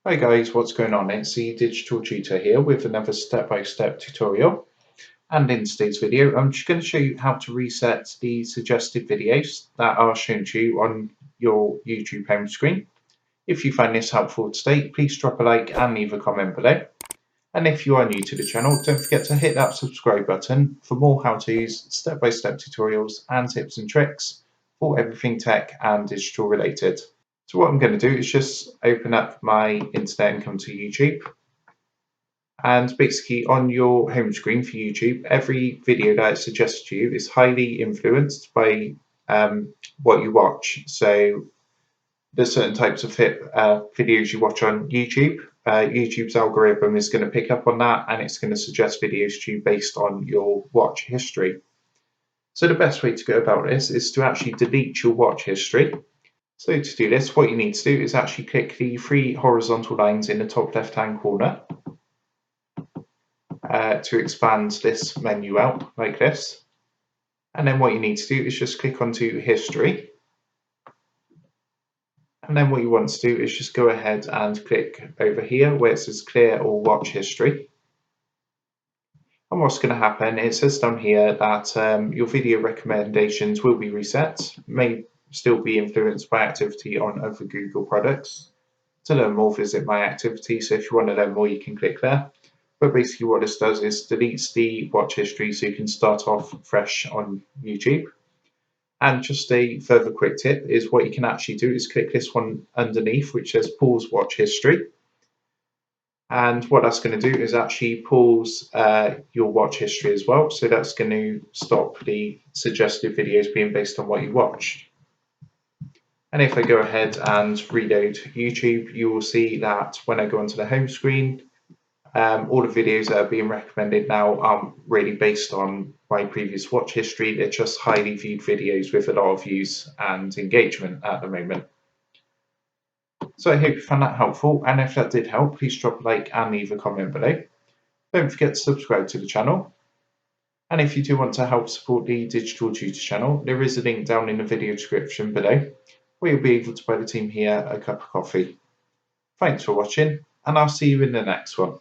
Hi guys, what's going on? It's the Digital Tutor here with another step-by-step tutorial. And in today's video, I'm just going to show you how to reset the suggested videos that are shown to you on your YouTube home screen. If you find this helpful today, please drop a like and leave a comment below. And if you are new to the channel, don't forget to hit that subscribe button for more how-tos, step-by-step tutorials and tips and tricks for everything tech and digital related. So what I'm going to do is just open up my internet and come to YouTube. And basically on your home screen for YouTube, every video that it suggests to you is highly influenced by what you watch. So there's certain types of videos you watch on YouTube. YouTube's algorithm is going to pick up on that and it's going to suggest videos to you based on your watch history. So the best way to go about this is to actually delete your watch history. So to do this, what you need to do is actually click the three horizontal lines in the top left-hand corner to expand this menu out like this. And then what you need to do is just click onto History. And then what you want to do is just go ahead and click over here where it says Clear All Watch History. And what's going to happen, it says down here that your video recommendations will be reset, may still be influenced by activity on other Google products. To learn more, visit My Activity. So if you want to learn more, you can click there. But basically what this does is deletes the watch history so you can start off fresh on YouTube. And just a further quick tip is what you can actually do is click this one underneath which says pause watch history. And what that's going to do is actually pause your watch history as well. So that's going to stop the suggested videos being based on what you watched. And if I go ahead and reload YouTube, you will see that when I go onto the home screen, all the videos that are being recommended now aren't really based on my previous watch history. They're just highly viewed videos with a lot of views and engagement at the moment. So I hope you found that helpful, and if that did help, please drop a like and leave a comment below. Don't forget to subscribe to the channel. And if you do want to help support the Digital Tutor channel, there is a link down in the video description below where you'll be able to buy the team here a cup of coffee. Thanks for watching, and I'll see you in the next one.